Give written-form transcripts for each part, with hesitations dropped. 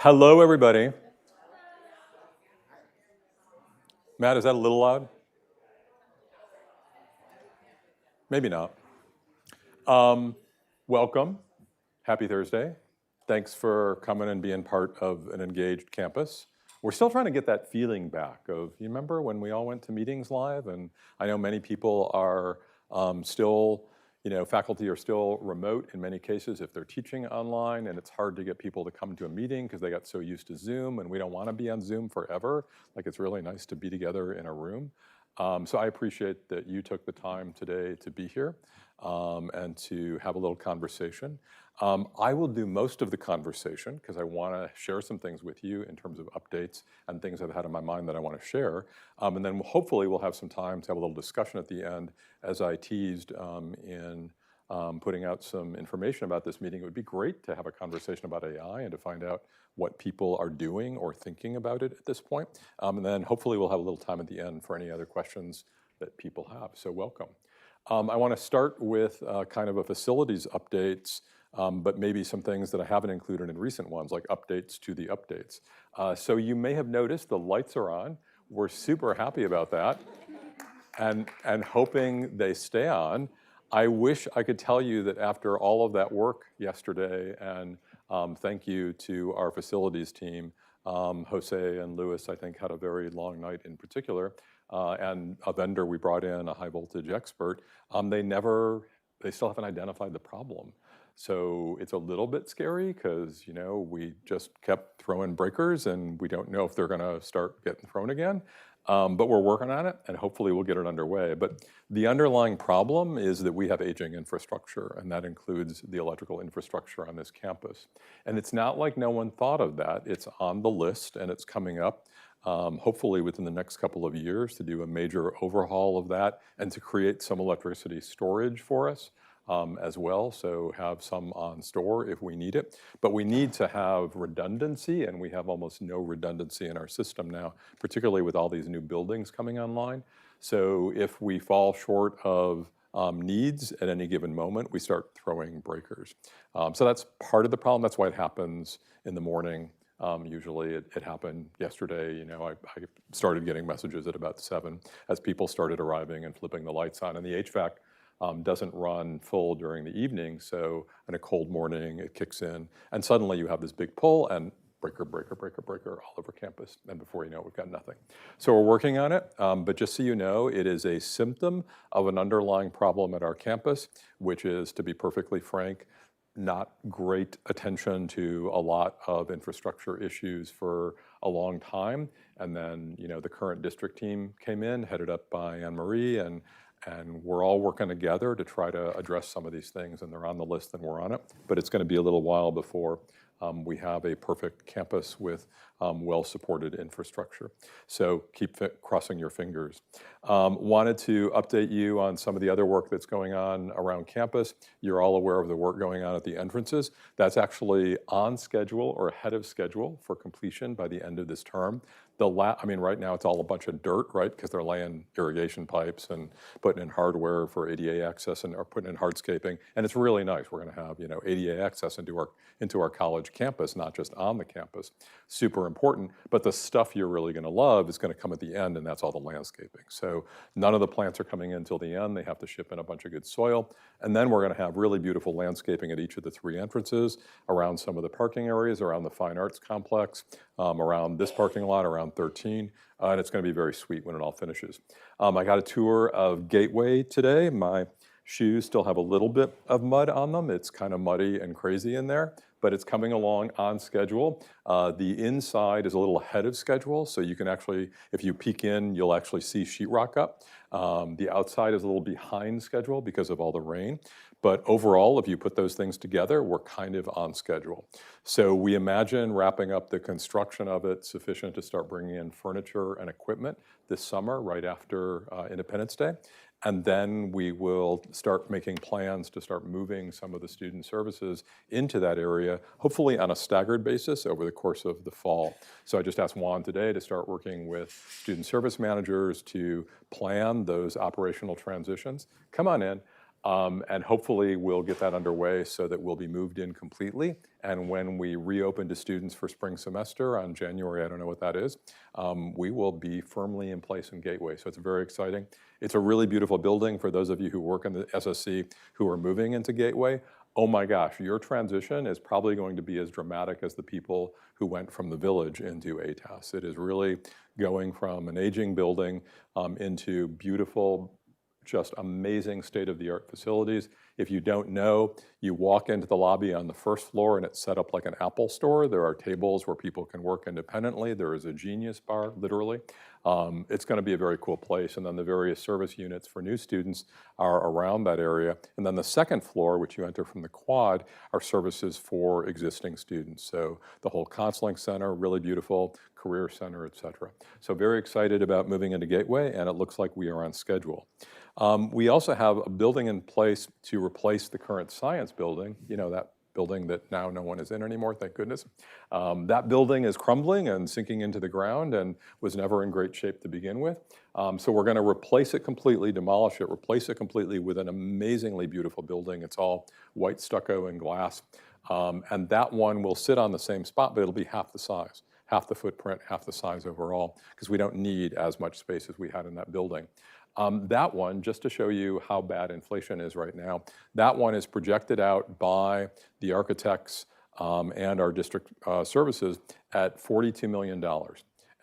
Hello, everybody. Matt, is that a little loud? Maybe not. Welcome. Happy Thursday. Thanks for coming and being part of an engaged campus. We're still trying to get that feeling back of, you remember when we all went to meetings live? And I know many people are still, faculty are still remote in many cases if they're teaching online, and it's hard to get people to come to a meeting because they got so used to Zoom, and we don't want to be on Zoom forever. Like, it's really nice to be together in a room. So I appreciate that you took the time today to be here and to have a little conversation. I will do most of the conversation because I want to share some things with you in terms of updates and things I've had in my mind that I want to share. And then hopefully we'll have some time to have a little discussion at the end, as I teased in putting out some information about this meeting. It would be great to have a conversation about AI and to find out what people are doing or thinking about it at this point. And then hopefully we'll have a little time at the end for any other questions that people have. So welcome. I want to start with kind of a facilities updates, but maybe some things that I haven't included in recent ones, like updates to the updates. So you may have noticed the lights are on. We're super happy about that and hoping they stay on. I wish I could tell you that after all of that work yesterday, and thank you to our facilities team, Jose and Louis, I think, had a very long night in particular, and a vendor we brought in, a high voltage expert, they still haven't identified the problem. So it's a little bit scary because, we just kept throwing breakers and we don't know if they're gonna start getting thrown again. But we're working on it and hopefully we'll get it underway. But the underlying problem is that we have aging infrastructure, and that includes the electrical infrastructure on this campus. And it's not like no one thought of that. It's on the list and it's coming up. Hopefully within the next couple of years to do a major overhaul of that and to create some electricity storage for us as well, so have some on store if we need it. But we need to have redundancy, and we have almost no redundancy in our system now, particularly with all these new buildings coming online. So if we fall short of needs at any given moment, we start throwing breakers. So that's part of the problem. That's why it happens in the morning. Usually it happened yesterday. I started getting messages at about 7 as people started arriving and flipping the lights on. And the HVAC doesn't run full during the evening. So in a cold morning, it kicks in. And suddenly you have this big pull and breaker, breaker, breaker, breaker all over campus. And before you know it, we've got nothing. So we're working on it. But just so you know, it is a symptom of an underlying problem at our campus, which is, to be perfectly frank, not great attention to a lot of infrastructure issues for a long time. And then, the current district team came in, headed up by Anne Marie, and we're all working together to try to address some of these things, and they're on the list and we're on it. But it's going to be a little while before we have a perfect campus with well-supported infrastructure. So keep crossing your fingers. Wanted to update you on some of the other work that's going on around campus. You're all aware of the work going on at the entrances. That's actually on schedule or ahead of schedule for completion by the end of this term. Right now it's all a bunch of dirt, right? Because they're laying irrigation pipes and putting in hardware for ADA access and are putting in hardscaping. And it's really nice. We're going to have, ADA access into our college campus, not just on the campus. Super important. But the stuff you're really going to love is going to come at the end, and that's all the landscaping. So none of the plants are coming in until the end. They have to ship in a bunch of good soil. And then we're going to have really beautiful landscaping at each of the 3 entrances, around some of the parking areas, around the fine arts complex, around this parking lot, around 13, and it's going to be very sweet when it all finishes. I got a tour of Gateway today. My shoes still have a little bit of mud on them. It's kind of muddy and crazy in there, but it's coming along on schedule. The inside is a little ahead of schedule, so you can actually, if you peek in, you'll actually see sheetrock up. The outside is a little behind schedule because of all the rain. But overall, if you put those things together, we're kind of on schedule. So we imagine wrapping up the construction of it sufficient to start bringing in furniture and equipment this summer, right after Independence Day. And then we will start making plans to start moving some of the student services into that area, hopefully on a staggered basis over the course of the fall. So I just asked Juan today to start working with student service managers to plan those operational transitions. Come on in. And hopefully we'll get that underway so that we'll be moved in completely. And when we reopen to students for spring semester on January, I don't know what that is, we will be firmly in place in Gateway. So it's very exciting. It's a really beautiful building for those of you who work in the SSC who are moving into Gateway. Oh my gosh, your transition is probably going to be as dramatic as the people who went from the Village into ATAS. It is really going from an aging building into beautiful, just amazing state-of-the-art facilities. If you don't know, you walk into the lobby on the first floor and it's set up like an Apple store. There are tables where people can work independently. There is a Genius bar, literally. It's going to be a very cool place. And then the various service units for new students are around that area. And then the second floor, which you enter from the quad, are services for existing students. So the whole counseling center, really beautiful, career center, et cetera. So very excited about moving into Gateway, and it looks like we are on schedule. We also have a building in place to replace the current science building, you know, that building that now no one is in anymore, thank goodness. That building is crumbling and sinking into the ground and was never in great shape to begin with. So we're gonna replace it completely, demolish it, replace it completely with an amazingly beautiful building. It's all white stucco and glass. And that one will sit on the same spot, but it'll be half the size, half the footprint, half the size overall, because we don't need as much space as we had in that building. That one, just to show you how bad inflation is right now, that one is projected out by the architects and our district services at $42 million.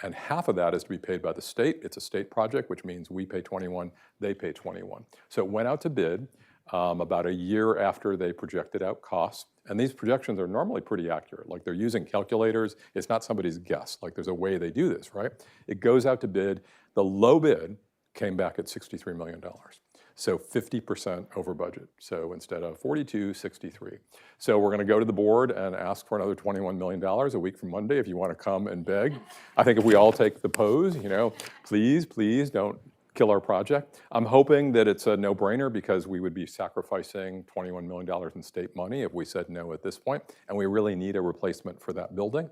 And half of that is to be paid by the state. It's a state project, which means we pay 21, they pay 21. So it went out to bid about a year after they projected out costs. And these projections are normally pretty accurate. Like they're using calculators. It's not somebody's guess. Like there's a way they do this, right? It goes out to bid. The low bid came back at $63 million. So 50% over budget. So instead of 42, 63. So we're gonna go to the board and ask for another $21 million a week from Monday if you wanna come and beg. I think if we all take the pose, you know, please, please don't kill our project. I'm hoping that it's a no-brainer because we would be sacrificing $21 million in state money if we said no at this point, and we really need a replacement for that building.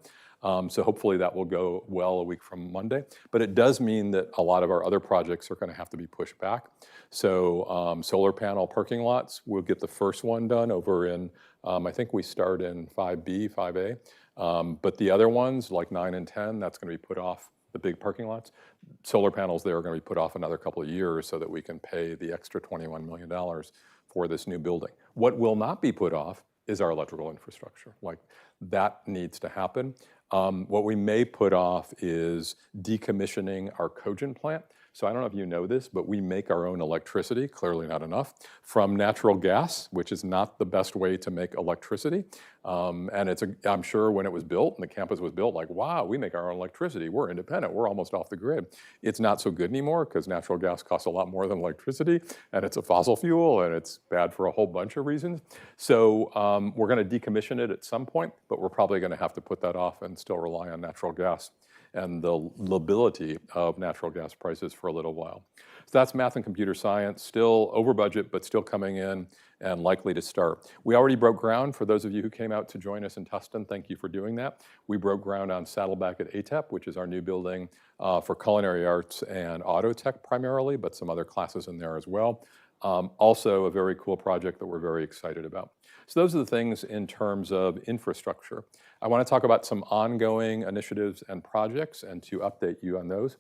So hopefully that will go well a week from Monday. But it does mean that a lot of our other projects are going to have to be pushed back. So solar panel parking lots, we'll get the first one done over in, I think we start in 5B, 5A. But the other ones, like 9 and 10, that's going to be put off, the big parking lots. Solar panels there are going to be put off another couple of years so that we can pay the extra $21 million for this new building. What will not be put off is our electrical infrastructure. Like that needs to happen. What we may put off is decommissioning our cogen plant. So I don't know if you know this, but we make our own electricity, clearly not enough, from natural gas, which is not the best way to make electricity. And I'm sure when it was built and the campus was built, like, wow, we make our own electricity. We're independent. We're almost off the grid. It's not so good anymore because natural gas costs a lot more than electricity, and it's a fossil fuel, and it's bad for a whole bunch of reasons. So we're going to decommission it at some point, but we're probably going to have to put that off and still rely on natural gas and the lability of natural gas prices for a little while. So that's math and computer science, still over budget, but still coming in and likely to start. We already broke ground. For those of you who came out to join us in Tustin, thank you for doing that. We broke ground on Saddleback at ATEP, which is our new building for culinary arts and auto tech primarily, but some other classes in there as well. Also a very cool project that we're very excited about. So those are the things in terms of infrastructure. I want to talk about some ongoing initiatives and projects and to update you on those.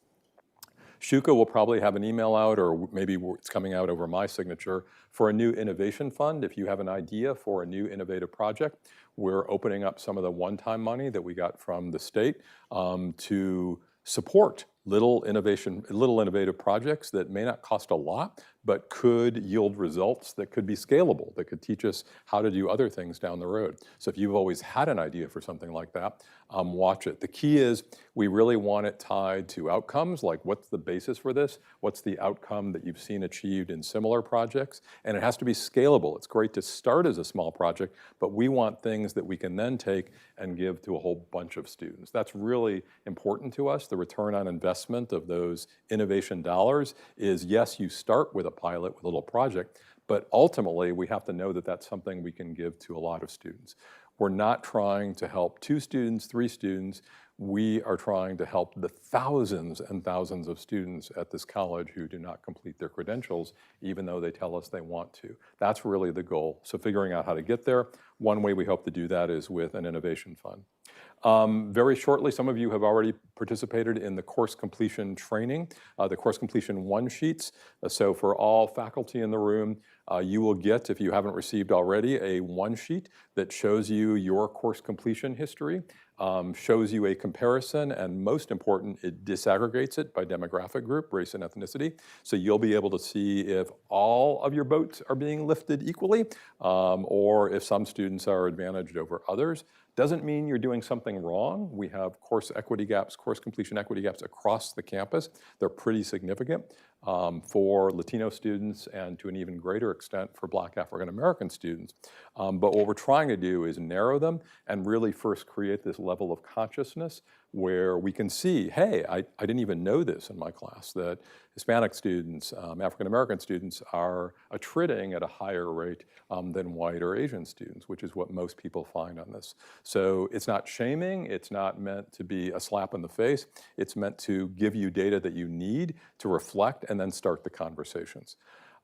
Shuka will probably have an email out, or maybe it's coming out over my signature, for a new innovation fund. If you have an idea for a new innovative project, we're opening up some of the one-time money that we got from the state to support little innovative projects that may not cost a lot, but could yield results that could be scalable, that could teach us how to do other things down the road. So if you've always had an idea for something like that, watch it. The key is we really want it tied to outcomes, like what's the basis for this? What's the outcome that you've seen achieved in similar projects? And it has to be scalable. It's great to start as a small project, but we want things that we can then take and give to a whole bunch of students. That's really important to us. The return on investment of those innovation dollars is, yes, you start with a pilot, with a little project, but ultimately we have to know that that's something we can give to a lot of students. We're not trying to help 2 students, 3 students. We are trying to help the thousands and thousands of students at this college who do not complete their credentials, even though they tell us they want to. That's really the goal. So figuring out how to get there, one way we hope to do that is with an innovation fund. Very shortly, some of you have already participated in the course completion training, the course completion one sheets. So for all faculty in the room, you will get, if you haven't received already, a one sheet that shows you your course completion history, shows you a comparison, and most important, it disaggregates it by demographic group, race and ethnicity. So you'll be able to see if all of your boats are being lifted equally, or if some students are advantaged over others. Doesn't mean you're doing something wrong. We have course equity gaps, course completion equity gaps across the campus. They're pretty significant for Latino students and to an even greater extent for Black African American students. But what we're trying to do is narrow them and really first create this level of consciousness where we can see, hey, I didn't even know this in my class, that Hispanic students, African American students are attriting at a higher rate than white or Asian students, which is what most people find on this. So it's not shaming, it's not meant to be a slap in the face, it's meant to give you data that you need to reflect and then start the conversations.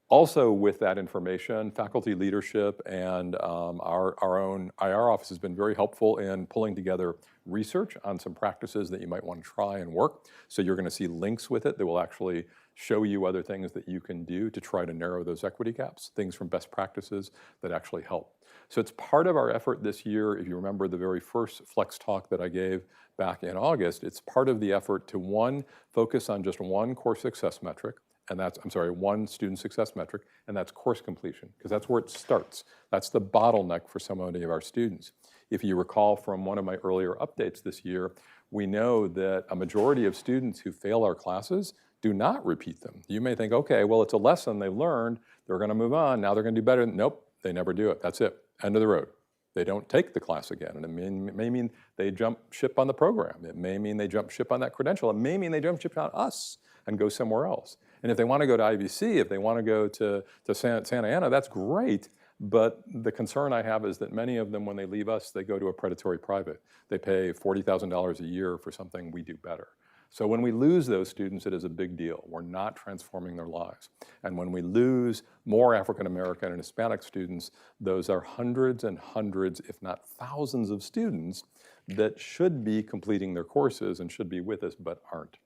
Also with that information, faculty leadership and our own IR office has been very helpful in pulling together research on some practices that you might want to try and work. So you're going to see links with it that will actually show you other things that you can do to try to narrow those equity gaps, things from best practices that actually help. So it's part of our effort this year. If you remember the very first Flex talk that I gave back in August, it's part of the effort to, one, focus on just one course success metric, and that's, one student success metric, and that's course completion, because that's where it starts. That's the bottleneck for so many of our students. If you recall from one of my earlier updates this year, we know that a majority of students who fail our classes do not repeat them. You may think, okay, well, it's a lesson they've learned, they're gonna move on, now they're gonna do better. Nope, they never do it, that's it, end of the road. They don't take the class again, and it may mean they jump ship on the program. It may mean they jump ship on that credential. It may mean they jump ship on us and go somewhere else. And if they want to go to IVC, if they want to go to Santa Ana, that's great. But the concern I have is that many of them, when they leave us, they go to a predatory private. They pay $40,000 a year for something we do better. So when we lose those students, it is a big deal. We're not transforming their lives. And when we lose more African American and Hispanic students, those are hundreds and hundreds, if not thousands of students that should be completing their courses and should be with us, but aren't.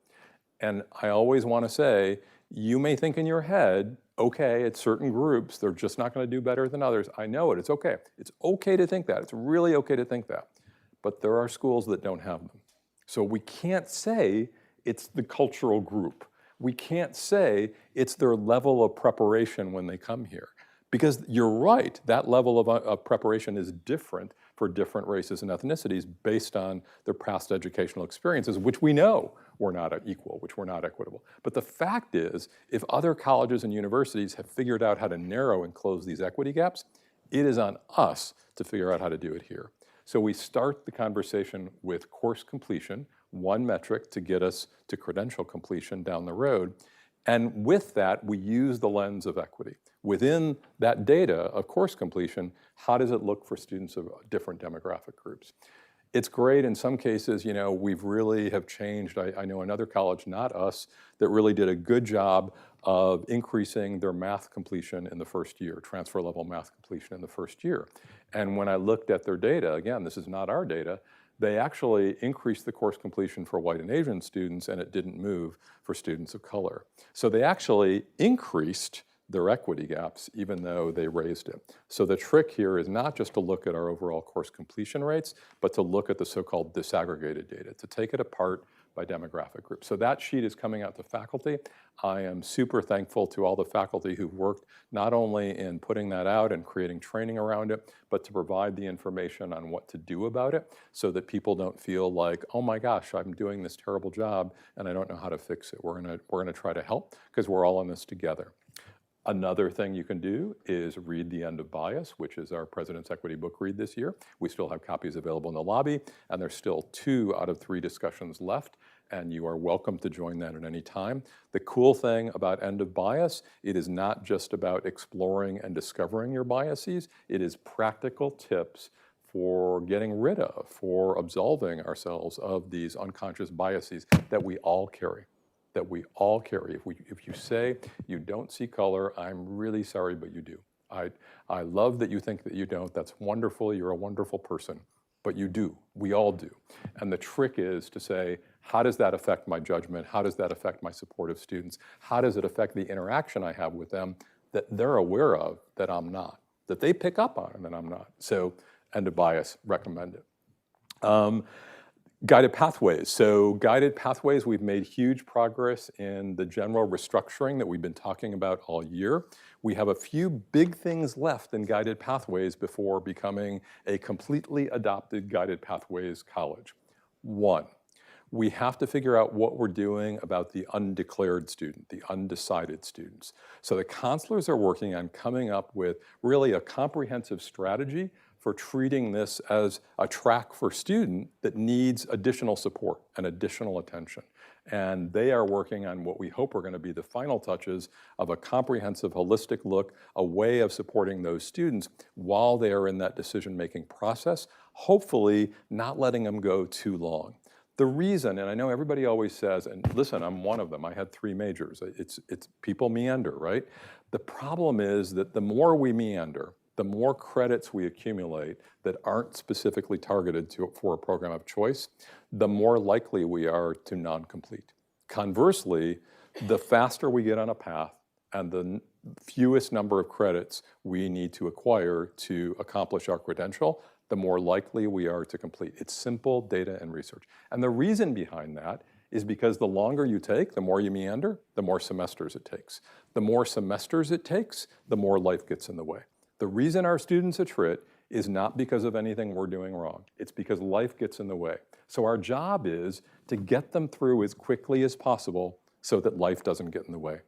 And I always want to say, you may think in your head, okay, it's certain groups, they're just not going to do better than others. I know it, it's okay. It's okay to think that. It's really okay to think that. But there are schools that don't have them. So we can't say it's the cultural group. We can't say it's their level of preparation when they come here. Because you're right, that level of preparation is different for different races and ethnicities based on their past educational experiences, which we know were not equal, which were not equitable. But the fact is, if other colleges and universities have figured out how to narrow and close these equity gaps, it is on us to figure out how to do it here. So we start the conversation with course completion, one metric to get us to credential completion down the road. And with that, we use the lens of equity. Within that data of course completion, how does it look for students of different demographic groups? It's great in some cases, you know, we've really have changed. I know another college, not us, that really did a good job of increasing their math completion in the first year, transfer level math completion in the first year. And when I looked at their data, again, this is not our data, they actually increased the course completion for white and Asian students, and it didn't move for students of color. So they actually increased their equity gaps, even though they raised it. So the trick here is not just to look at our overall course completion rates, but to look at the so-called disaggregated data, to take it apart by demographic group. So that sheet is coming out to faculty. I am super thankful to all the faculty who've worked not only in putting that out and creating training around it, but to provide the information on what to do about it so that people don't feel like, oh my gosh, I'm doing this terrible job and I don't know how to fix it. We're gonna try to help because we're all in this together. Another thing you can do is read The End of Bias, which is our President's Equity book read this year. We still have copies available in the lobby, and there's still 2 out of 3 discussions left, and you are welcome to join that at any time. The cool thing about End of Bias, it is not just about exploring and discovering your biases, it is practical tips for getting rid of, for absolving ourselves of these unconscious biases that we all carry. That we all carry. If you say you don't see color, I'm really sorry, but you do. I love that you think that you don't. That's wonderful. You're a wonderful person. But you do. We all do. And the trick is to say, how does that affect my judgment? How does that affect my support of students? How does it affect the interaction I have with them that they're aware of that I'm not, that they pick up on and that I'm not? So, end of bias, recommend it. Guided pathways. So guided pathways, we've made huge progress in the general restructuring that we've been talking about all year. We have a few big things left in guided pathways before becoming a completely adopted guided pathways college. One, we have to figure out what we're doing about the undeclared student, the undecided students. So the counselors are working on coming up with really a comprehensive strategy for treating this as a track for student that needs additional support and additional attention. And they are working on what we hope are going to be the final touches of a comprehensive, holistic look, a way of supporting those students while they are in that decision-making process, hopefully not letting them go too long. The reason, and I know everybody always says, and listen, I'm one of them, I had 3 majors. It's people meander, right? The problem is that the more we meander, the more credits we accumulate that aren't specifically targeted for a program of choice, the more likely we are to non-complete. Conversely, the faster we get on a path and the fewest number of credits we need to acquire to accomplish our credential, the more likely we are to complete. It's simple data and research. And the reason behind that is because the longer you take, the more you meander, the more semesters it takes. The more semesters it takes, the more life gets in the way. The reason our students attrit is not because of anything we're doing wrong. It's because life gets in the way. So our job is to get them through as quickly as possible so that life doesn't get in the way.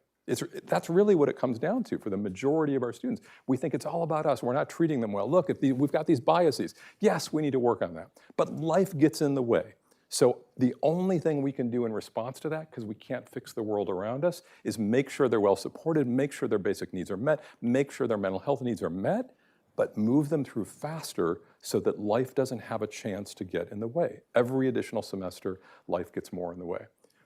That's really what it comes down to for the majority of our students. We think it's all about us. We're not treating them well. Look, we've got these biases. Yes, we need to work on that. But life gets in the way. So the only thing we can do in response to that, because we can't fix the world around us, is make sure they're well supported, make sure their basic needs are met, make sure their mental health needs are met, but move them through faster so that life doesn't have a chance to get in the way. Every additional semester, life gets more in the way.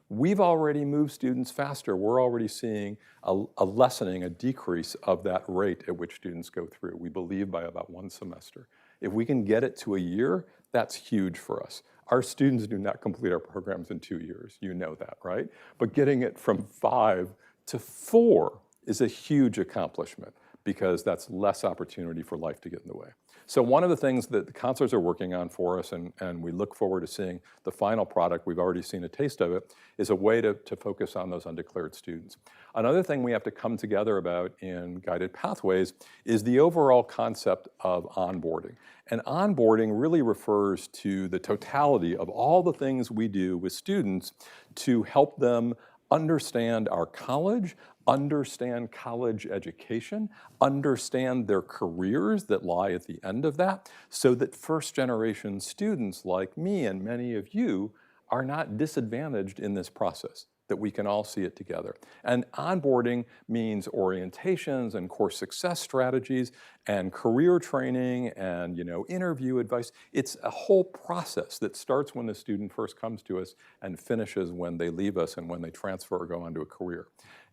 We've already moved students faster. We're already seeing a lessening, a decrease of that rate at which students go through. We believe by about 1 semester. If we can get it to a year, that's huge for us. Our students do not complete our programs in 2 years. You know that, right? But getting it from 5 to 4 is a huge accomplishment because that's less opportunity for life to get in the way. So one of the things that the counselors are working on for us, and we look forward to seeing the final product, we've already seen a taste of it, is a way to focus on those undeclared students. Another thing we have to come together about in guided pathways is the overall concept of onboarding. And onboarding really refers to the totality of all the things we do with students to help them understand our college, understand college education, understand their careers that lie at the end of that, so that first-generation students like me and many of you are not disadvantaged in this process, that we can all see it together. And onboarding means orientations and course success strategies and career training and interview advice. It's a whole process that starts when the student first comes to us and finishes when they leave us and when they transfer or go on to a career.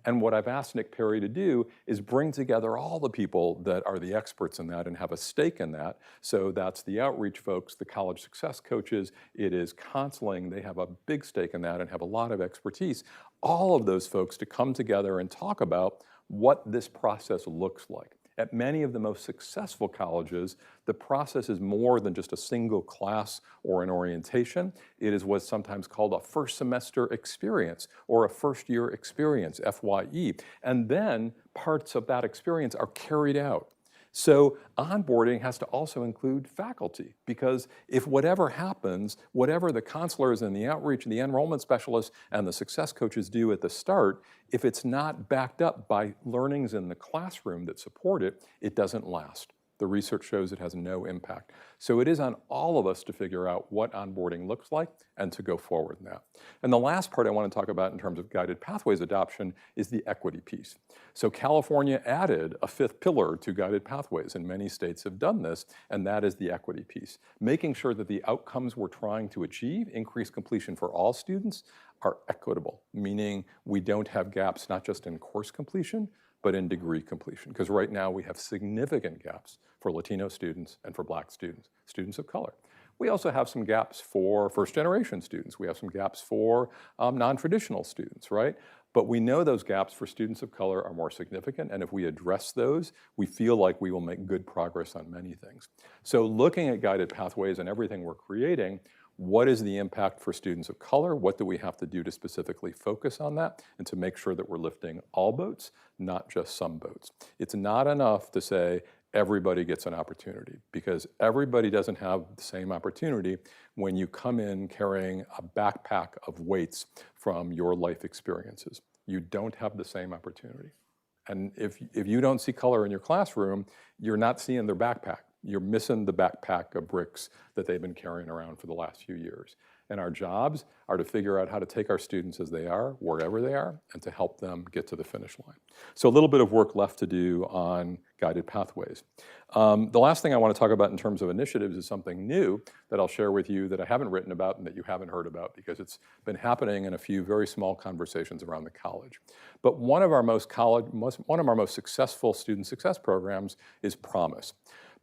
And what I've asked Nick Perry to do is bring together all the people that are the experts in that and have a stake in that. So that's the outreach folks, the college success coaches, it is counseling. They have a big stake in that and have a lot of expertise. All of those folks to come together and talk about what this process looks like. At many of the most successful colleges, the process is more than just a single class or an orientation. It is what's sometimes called a first semester experience or a first year experience, FYE. And then parts of that experience are carried out. So onboarding has to also include faculty, because if whatever happens, whatever the counselors and the outreach and the enrollment specialists and the success coaches do at the start, if it's not backed up by learnings in the classroom that support it, it doesn't last. The research shows it has no impact. So it is on all of us to figure out what onboarding looks like and to go forward in that. And the last part I want to talk about in terms of guided pathways adoption is the equity piece. So California added a fifth pillar to guided pathways, and many states have done this, and that is the equity piece. Making sure that the outcomes we're trying to achieve, increased completion for all students, are equitable, meaning we don't have gaps not just in course completion, but in degree completion. Because right now we have significant gaps for Latino students and for Black students, students of color. We also have some gaps for first-generation students. We have some gaps for non-traditional students, right? But we know those gaps for students of color are more significant, and if we address those, we feel like we will make good progress on many things. So looking at guided pathways and everything we're creating, what is the impact for students of color? What do we have to do to specifically focus on that and to make sure that we're lifting all boats, not just some boats? It's not enough to say everybody gets an opportunity, because everybody doesn't have the same opportunity when you come in carrying a backpack of weights from your life experiences. You don't have the same opportunity. And if you don't see color in your classroom, you're not seeing their backpack. You're missing the backpack of bricks that they've been carrying around for the last few years. And our jobs are to figure out how to take our students as they are, wherever they are, and to help them get to the finish line. So a little bit of work left to do on guided pathways. The last thing I want to talk about in terms of initiatives is something new that I'll share with you that I haven't written about and that you haven't heard about, because it's been happening in a few very small conversations around the college. But one of our most successful student success programs is Promise.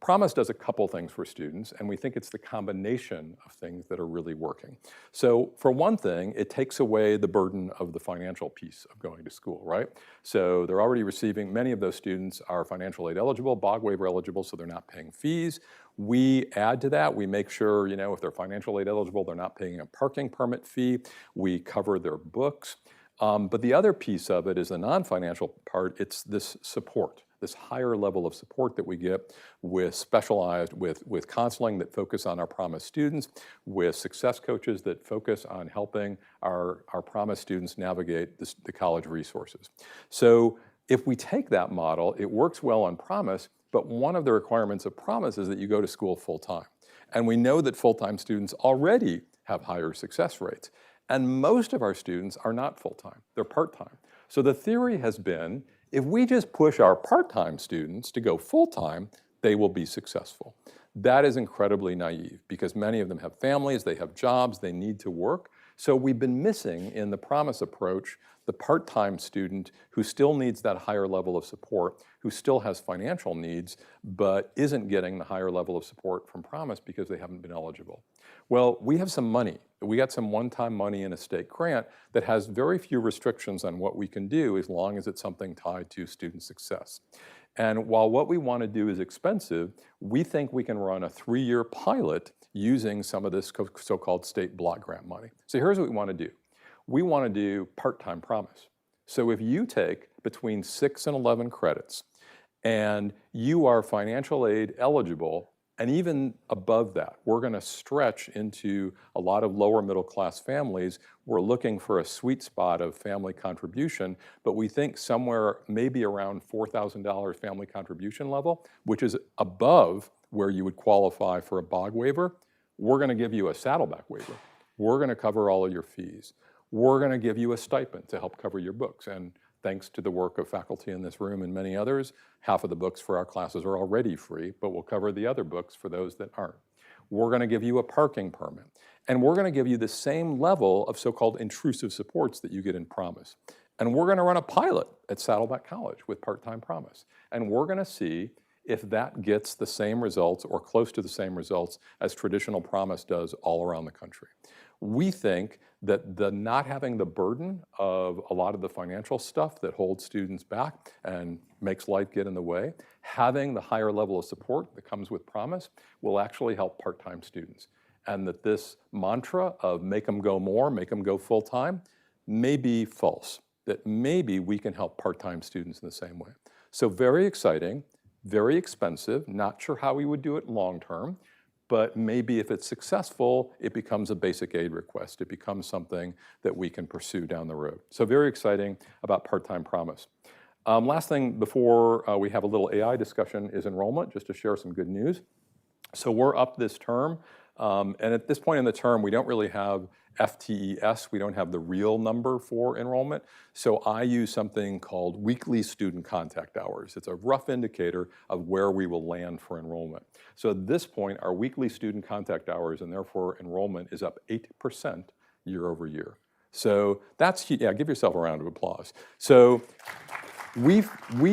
Promise does a couple things for students, and we think it's the combination of things that are really working. So for one thing, it takes away the burden of the financial piece of going to school, right? So they're already receiving, many of those students are financial aid eligible, BOG waiver eligible, so they're not paying fees. We add to that, we make sure, if they're financial aid eligible, they're not paying a parking permit fee. We cover their books. But the other piece of it is the non-financial part. It's this support, this higher level of support that we get with specialized, with counseling that focus on our Promise students, with success coaches that focus on helping our Promise students navigate the college resources. So if we take that model, it works well on Promise, but one of the requirements of Promise is that you go to school full-time. And we know that full-time students already have higher success rates. And most of our students are not full-time, they're part-time. So the theory has been, if we just push our part-time students to go full-time, they will be successful. That is incredibly naive, because many of them have families, they have jobs, they need to work. So we've been missing in the Promise approach the part-time student who still needs that higher level of support, who still has financial needs, but isn't getting the higher level of support from Promise because they haven't been eligible. Well, we have some money. We got some one-time money in a state grant that has very few restrictions on what we can do as long as it's something tied to student success. And while what we want to do is expensive, we think we can run a 3-year pilot using some of this so-called state block grant money. So here's what we want to do. We want to do part-time Promise. So if you take between 6 and 11 credits and you are financial aid eligible, and even above that, we're going to stretch into a lot of lower middle class families. We're looking for a sweet spot of family contribution, but we think somewhere maybe around $4,000 family contribution level, which is above where you would qualify for a BOG waiver. We're going to give you a Saddleback waiver. We're going to cover all of your fees. We're going to give you a stipend to help cover your books. And thanks to the work of faculty in this room and many others, half of the books for our classes are already free, but we'll cover the other books for those that aren't. We're going to give you a parking permit. And we're going to give you the same level of so-called intrusive supports that you get in Promise. And we're going to run a pilot at Saddleback College with part-time Promise. And we're going to see if that gets the same results or close to the same results as traditional Promise does all around the country. We think that the not having the burden of a lot of the financial stuff that holds students back and makes life get in the way, having the higher level of support that comes with Promise will actually help part-time students. And that this mantra of make them go more, make them go full-time, may be false. That maybe we can help part-time students in the same way. So very exciting, very expensive, not sure how we would do it long-term, but maybe if it's successful, it becomes a basic aid request. It becomes something that we can pursue down the road. So very exciting about part-time Promise. Last thing before we have a little AI discussion is enrollment, just to share some good news. So we're up this term, and at this point in the term, we don't really have FTES, we don't have the real number for enrollment. So I use something called weekly student contact hours. It's a rough indicator of where we will land for enrollment. So at this point, our weekly student contact hours and therefore enrollment is up 8% year over year. So that's, yeah, give yourself a round of applause. So we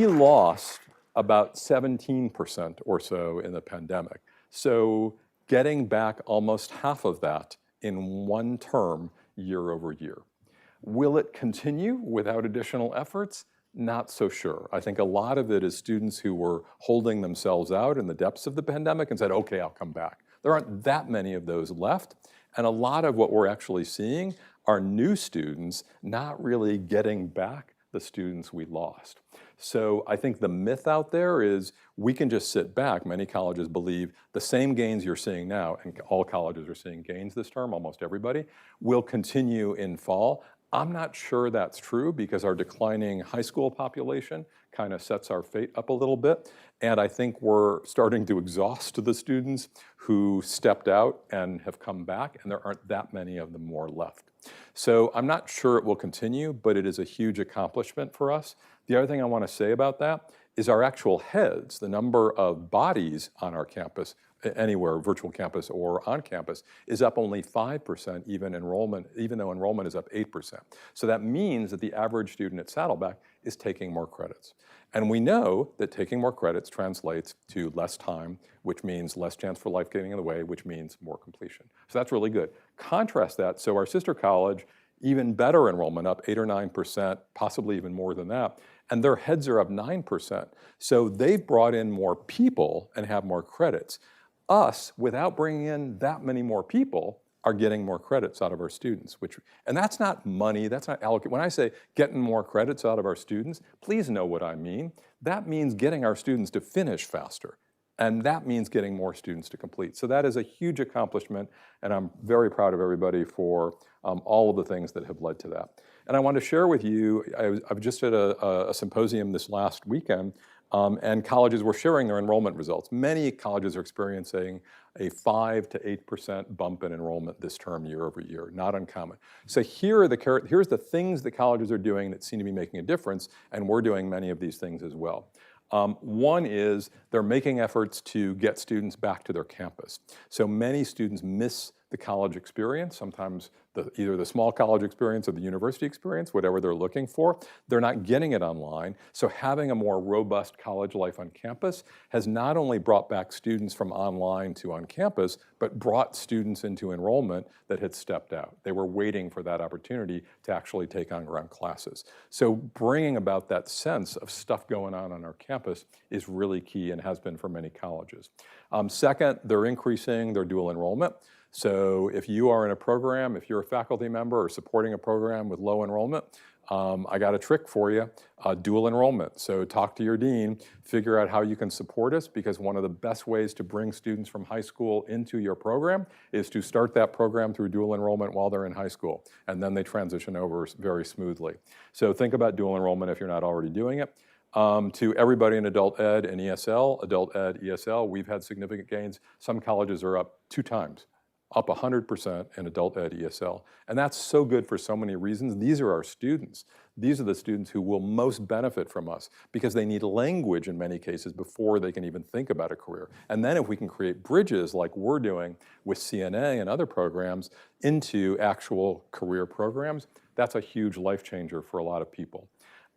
lost about 17% or so in the pandemic. So getting back almost half of that in one term year over year. Will it continue without additional efforts? Not so sure. I think a lot of it is students who were holding themselves out in the depths of the pandemic and said, okay, I'll come back. There aren't that many of those left. And a lot of what we're actually seeing are new students not really getting back the students we lost. So I think the myth out there is we can just sit back. Many colleges believe the same gains you're seeing now, and all colleges are seeing gains this term, almost everybody, will continue in fall. I'm not sure that's true because our declining high school population kind of sets our fate up a little bit. And I think we're starting to exhaust the students who stepped out and have come back, and there aren't that many of them more left. So I'm not sure it will continue, but it is a huge accomplishment for us. The other thing I want to say about that is our actual heads, the number of bodies on our campus, anywhere, virtual campus or on campus, is up only 5% even though enrollment is up 8%. So that means that the average student at Saddleback is taking more credits. And we know that taking more credits translates to less time, which means less chance for life getting in the way, which means more completion. So that's really good. Contrast that, so our sister college, even better enrollment, up 8 or 9%, possibly even more than that, and their heads are up 9%. So they've brought in more people and have more credits. Us, without bringing in that many more people, are getting more credits out of our students, and that's not money, that's not allocated. When I say getting more credits out of our students, please know what I mean. That means getting our students to finish faster, and that means getting more students to complete. So that is a huge accomplishment, and I'm very proud of everybody for all of the things that have led to that. And I want to share with you, I've just at a symposium this last weekend, and colleges were sharing their enrollment results. Many colleges are experiencing a 5 to 8% bump in enrollment this term year over year, not uncommon. So here's the things that colleges are doing that seem to be making a difference, and we're doing many of these things as well. One is they're making efforts to get students back to their campus. So many students miss the college experience, sometimes either the small college experience or the university experience, whatever they're looking for. They're not getting it online. So having a more robust college life on campus has not only brought back students from online to on campus, but brought students into enrollment that had stepped out. They were waiting for that opportunity to actually take on ground classes. So bringing about that sense of stuff going on our campus is really key and has been for many colleges. Second, they're increasing their dual enrollment. So if you are in a program, if you're a faculty member or supporting a program with low enrollment, I got a trick for you, dual enrollment. So talk to your dean, figure out how you can support us, because one of the best ways to bring students from high school into your program is to start that program through dual enrollment while they're in high school, and then they transition over very smoothly. So think about dual enrollment if you're not already doing it. To everybody in adult ed and ESL, adult ed, ESL, we've had significant gains. Some colleges are up 2 times. Up 100% in adult ed ESL. And that's so good for so many reasons. These are our students. These are the students who will most benefit from us because they need language in many cases before they can even think about a career. And then if we can create bridges like we're doing with CNA and other programs into actual career programs, that's a huge life changer for a lot of people.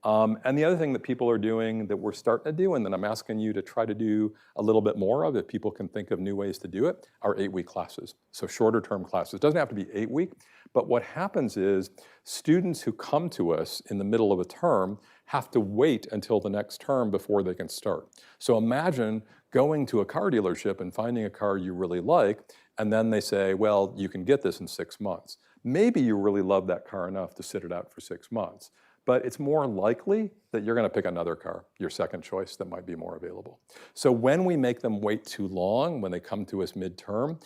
And the other thing that people are doing that we're starting to do, and then I'm asking you to try to do a little bit more of, if people can think of new ways to do it, are 8-week classes. So shorter term classes. It doesn't have to be 8-week, but what happens is students who come to us in the middle of a term have to wait until the next term before they can start. So imagine going to a car dealership and finding a car you really like, and then they say, well, you can get this in 6 months. Maybe you really love that car enough to sit it out for 6 months. But it's more likely that you're going to pick another car, your second choice, that might be more available. So when we make them wait too long, when they come to us midterm,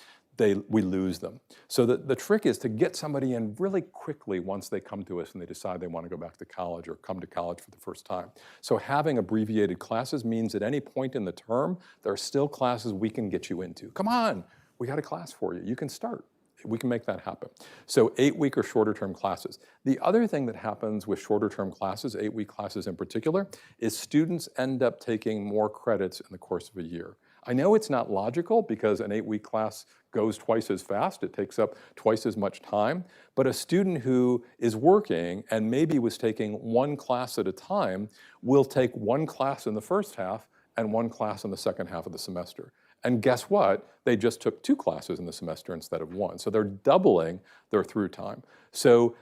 we lose them. So the trick is to get somebody in really quickly once they come to us and they decide they want to go back to college or come to college for the first time. So having abbreviated classes means at any point in the term, there are still classes we can get you into. Come on, we got a class for you. You can start. We can make that happen. So 8-week or shorter term classes. The other thing that happens with shorter term classes, 8-week classes in particular, is students end up taking more credits in the course of a year. I know it's not logical because an 8-week class goes twice as fast, it takes up twice as much time, but a student who is working and maybe was taking one class at a time will take one class in the first half and one class in the second half of the semester. And guess what? They just took 2 classes in the semester instead of 1. So they're doubling their through time. So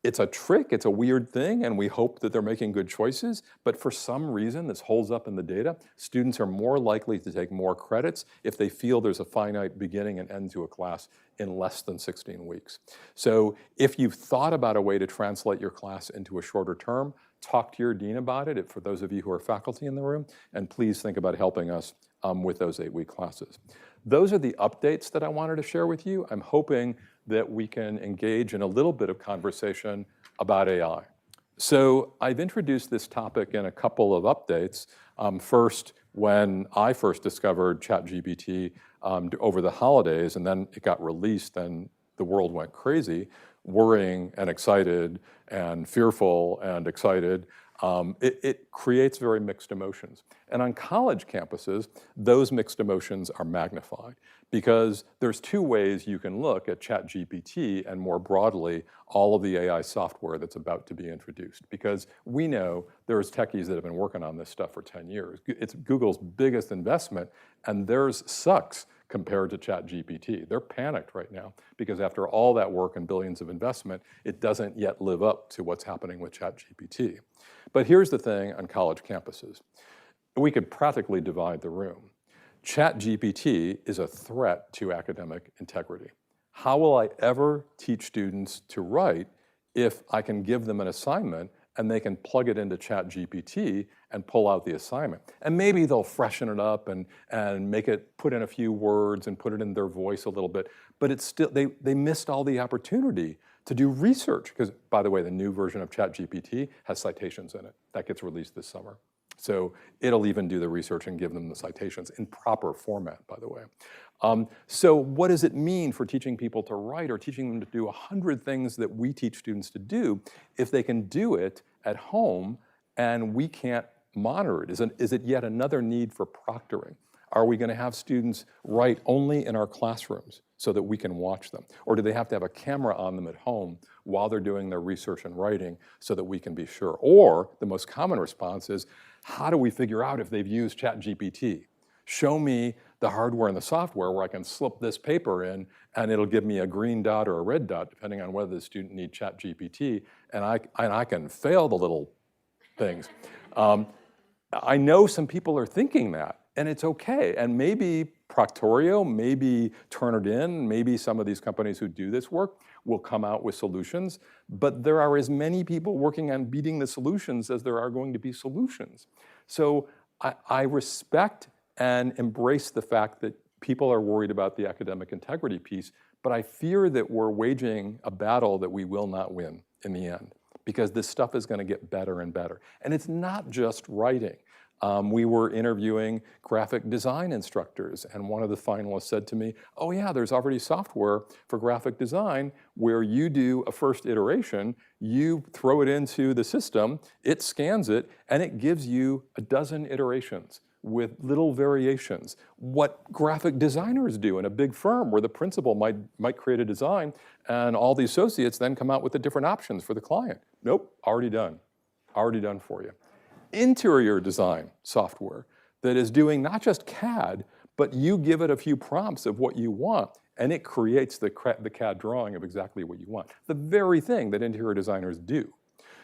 it's a trick, it's a weird thing, and we hope that they're making good choices, but for some reason this holds up in the data. Students are more likely to take more credits if they feel there's a finite beginning and end to a class in less than 16 weeks. So if you've thought about a way to translate your class into a shorter term, talk to your dean about it, for those of you who are faculty in the room, and please think about helping us with those 8-week classes. Those are the updates that I wanted to share with you. I'm hoping that we can engage in a little bit of conversation about AI. So I've introduced this topic in a couple of updates. First, when I first discovered ChatGPT over the holidays, and then it got released, and the world went crazy, worrying and excited and fearful and excited. It creates very mixed emotions. And on college campuses, those mixed emotions are magnified because there's 2 ways you can look at ChatGPT and more broadly, all of the AI software that's about to be introduced. Because we know there's techies that have been working on this stuff for 10 years. It's Google's biggest investment, and theirs sucks compared to ChatGPT. They're panicked right now because after all that work and billions of investment, it doesn't yet live up to what's happening with ChatGPT. But here's the thing on college campuses. We could practically divide the room. ChatGPT is a threat to academic integrity. How will I ever teach students to write if I can give them an assignment and they can plug it into ChatGPT and pull out the assignment? And maybe they'll freshen it up and make it, put in a few words and put it in their voice a little bit, but it's still, they missed all the opportunity to do research, because by the way, the new version of ChatGPT has citations in it. That gets released this summer. So it'll even do the research and give them the citations in proper format, by the way. So what does it mean for teaching people to write or teaching them to do 100 things that we teach students to do if they can do it at home and we can't monitor it? Is it yet another need for proctoring? Are we going to have students write only in our classrooms so that we can watch them? Or do they have to have a camera on them at home while they're doing their research and writing so that we can be sure? Or the most common response is, how do we figure out if they've used ChatGPT? Show me the hardware and the software where I can slip this paper in and it'll give me a green dot or a red dot, depending on whether the student needs ChatGPT, and I can fail the little things. I know some people are thinking that, and it's okay. And maybe Proctorio, maybe Turnitin, maybe some of these companies who do this work will come out with solutions, but there are as many people working on beating the solutions as there are going to be solutions. So I respect and embrace the fact that people are worried about the academic integrity piece, but I fear that we're waging a battle that we will not win in the end, because this stuff is going to get better and better. And it's not just writing. We were interviewing graphic design instructors, and one of the finalists said to me, oh yeah, there's already software for graphic design where you do a first iteration, you throw it into the system, it scans it, and it gives you a dozen iterations with little variations. What graphic designers do in a big firm where the principal might create a design and all the associates then come out with the different options for the client. Nope, already done for you. Interior design software that is doing not just CAD, but you give it a few prompts of what you want, and it creates the CAD drawing of exactly what you want. The very thing that interior designers do.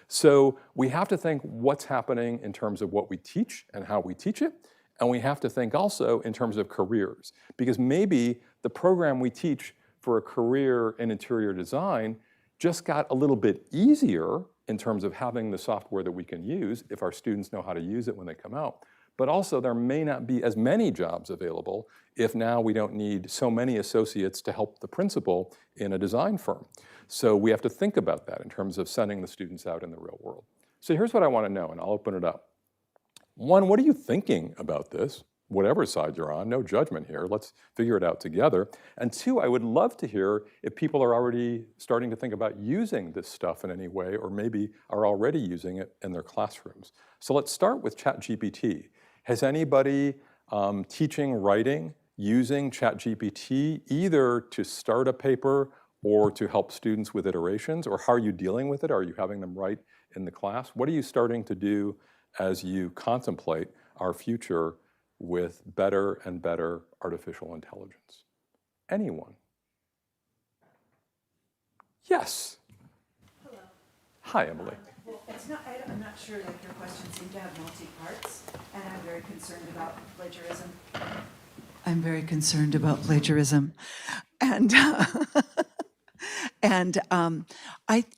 So we have to think what's happening in terms of what we teach and how we teach it, and we have to think also in terms of careers, because maybe the program we teach for a career in interior design just got a little bit easier in terms of having the software that we can use if our students know how to use it when they come out. but also there may not be as many jobs available if now we don't need so many associates to help the principal in a design firm. So we have to think about that in terms of sending the students out in the real world. So here's what I want to know, and I'll open it up. One, what are you thinking about this? Whatever side you're on, no judgment here. Let's figure it out together. And two, I would love to hear if people are already starting to think about using this stuff in any way, or maybe are already using it in their classrooms. So let's start with ChatGPT. Has anybody teaching writing using ChatGPT either to start a paper or to help students with iterations? Or how are you dealing with it? Are you having them write in the class? What are you starting to do as you contemplate our future with better and better artificial intelligence? Anyone? Yes. Hello. Hi, Emily. Well, I'm not sure, like, your questions seem to have multi-parts, and I'm very concerned about plagiarism.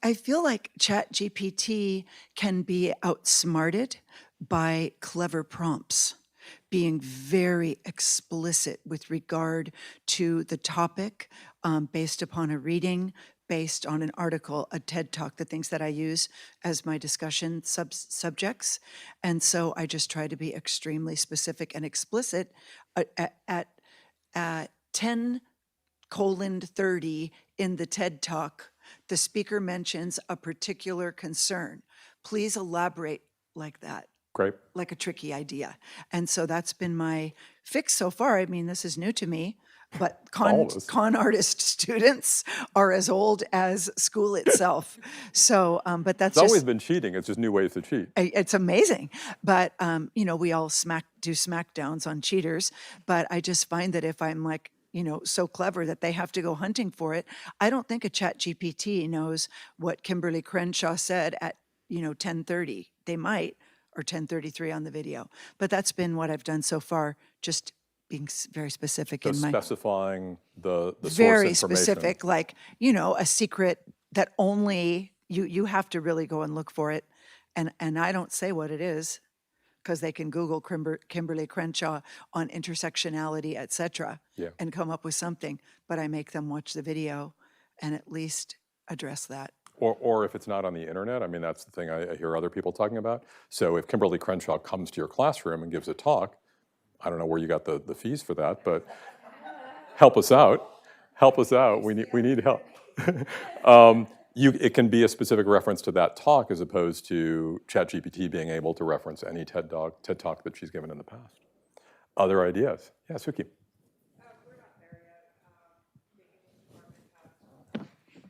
I feel like ChatGPT can be outsmarted by clever prompts, being very explicit with regard to the topic, based upon a reading, based on an article, a TED Talk, the things that I use as my discussion subjects. And so I just try to be extremely specific and explicit at 10:30 in the TED Talk. The speaker mentions a particular concern. Please elaborate like that. Great. Like a tricky idea. And so that's been my fix so far. I mean, this is new to me, but con artist students are as old as school itself. So, but that's It's always been cheating. It's just new ways to cheat. It's amazing. But, we all do smackdowns on cheaters. But I just find that if I'm like, so clever that they have to go hunting for it, I don't think a ChatGPT knows what Kimberly Crenshaw said at, 10:30. They might, or 10:33 on the video. But that's been what I've done so far, just being very specific in my... specifying the source Very information. specific, like, a secret that only you have to really go and look for it. And I don't say what it is, because they can Google Kimberly Crenshaw on intersectionality, et cetera, and come up with something. But I make them watch the video and at least address that. Or if it's not on the internet, I mean, that's the thing I hear other people talking about. So if Kimberly Crenshaw comes to your classroom and gives a talk, I don't know where you got the fees for that, but help us out. Help us out. We need help. It can be a specific reference to that talk as opposed to ChatGPT being able to reference any TED Talk that she's given in the past. Other ideas? Yeah, Suki. We're not there yet. Maybe the department has starting to talk about it. I think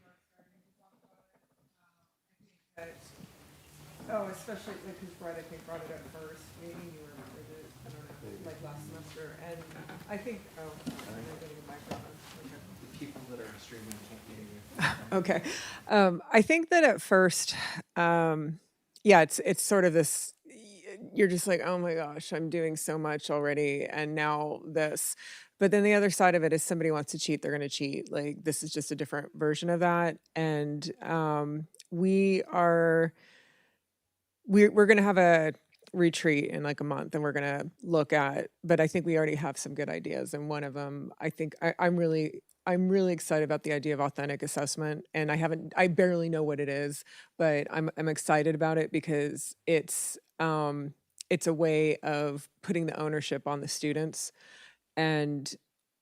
that, especially because Brett, I think, brought it up first. Maybe you remembered it, I don't know, like last semester. And I think, I'm not getting a microphone. People that are streaming can't hear you. Okay. I think that at first, it's sort of this, you're just like, oh my gosh, I'm doing so much already. And now this, but then the other side of it is somebody wants to cheat, they're going to cheat. Like, this is just a different version of that. And we're going to have a retreat in like a month, and we're going to look at, but I think we already have some good ideas. And one of them, I think I'm really excited about the idea of authentic assessment. And I barely know what it is, but I'm excited about it because it's a way of putting the ownership on the students. And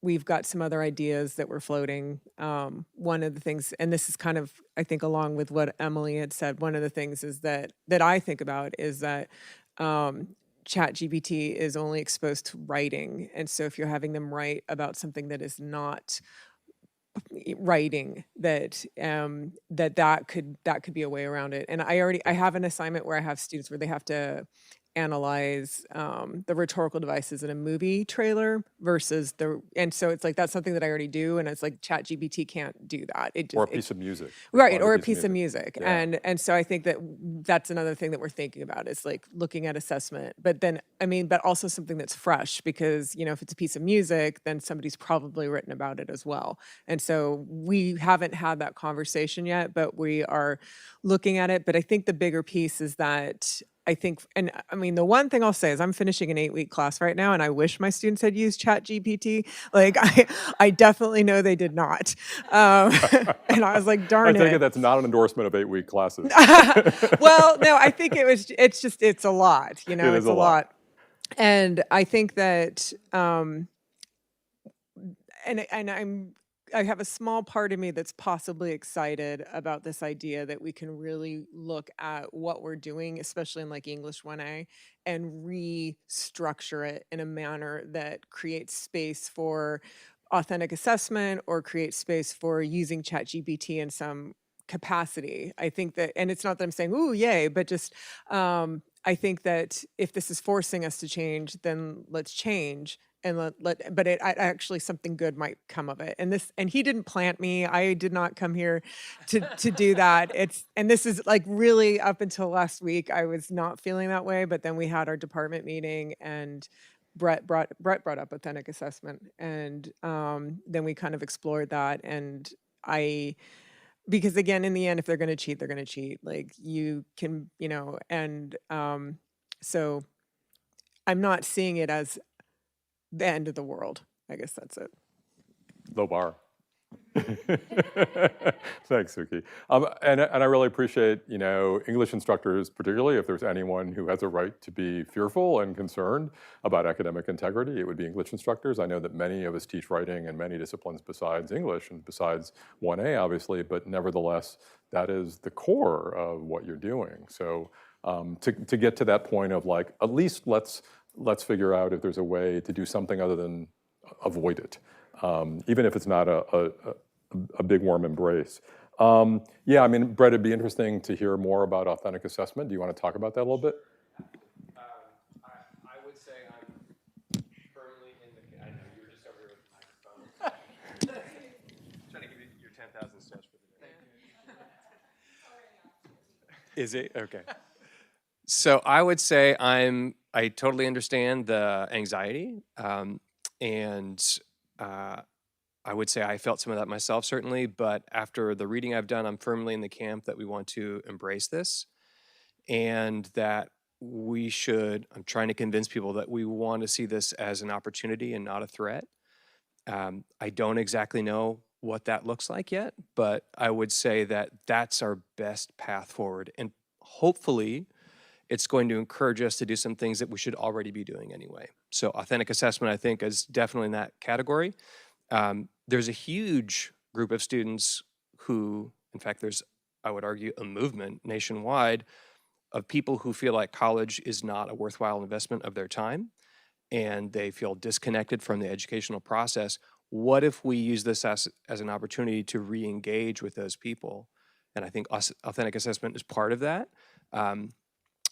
we've got some other ideas that we're floating. One of the things, and this is kind of, I think, along with what Emily had said, one of the things is that I think about is that ChatGPT is only exposed to writing. And so if you're having them write about something that is not writing, that could be a way around it. And I have an assignment where I have students where they have to analyze the rhetorical devices in a movie trailer versus and so it's like, that's something that I already do, and it's like ChatGPT can't do that. Or a piece of music. Right, or a piece of music. Yeah. And so I think that's another thing that we're thinking about, is like looking at assessment. But then, but also something that's fresh, because, if it's a piece of music, then somebody's probably written about it as well. And so we haven't had that conversation yet, but we are looking at it. But I think the bigger piece is that I think, and I mean, the one thing I'll say is I'm finishing an 8-week class right now, and I wish my students had used Chat GPT. Like, I definitely know they did not. And I was like, I darn take it it. that's not an endorsement of 8-week classes. Well, no, I think it's a lot, It it's is a a lot. lot. And I think that, I have a small part of me that's possibly excited about this idea that we can really look at what we're doing, especially in like English 1A, and restructure it in a manner that creates space for authentic assessment or creates space for using ChatGPT in some capacity. I think that, and it's not that I'm saying, ooh, yay, but just I think that if this is forcing us to change, then let's change, and but actually something good might come of it. And he didn't plant me. I did not come here to do that. And this is like really up until last week, I was not feeling that way, but then we had our department meeting, and Brett brought up authentic assessment, and then we kind of explored that. And because again, in the end, if they're going to cheat, they're going to cheat. Like, you can, and so I'm not seeing it as the end of the world. I guess that's it. Low bar. Thanks, Suki. And I really appreciate, English instructors, particularly if there's anyone who has a right to be fearful and concerned about academic integrity, it would be English instructors. I know that many of us teach writing in many disciplines besides English and besides 1A, obviously, but nevertheless, that is the core of what you're doing. So to get to that point of like, at least let's figure out if there's a way to do something other than avoid it. Even if it's not a big warm embrace. Yeah, I mean, Brett, it'd be interesting to hear more about authentic assessment. Do you want to talk about that a little bit? I would say I'm firmly in the. I know you were just over here with the microphone. Trying to give you your 10,000 steps for the day. Is it okay? So I would say I totally understand the anxiety, and I would say I felt some of that myself, certainly. But after the reading I've done, I'm firmly in the camp that we want to embrace this, and that we should. I'm trying to convince people that we want to see this as an opportunity and not a threat. I don't exactly know what that looks like yet, but I would say that that's our best path forward, and hopefully it's going to encourage us to do some things that we should already be doing anyway. So authentic assessment, I think, is definitely in that category. There's a huge group of students who, in fact, there's, I would argue, a movement nationwide of people who feel like college is not a worthwhile investment of their time, and they feel disconnected from the educational process. What if we use this as an opportunity to re-engage with those people? And I think authentic assessment is part of that.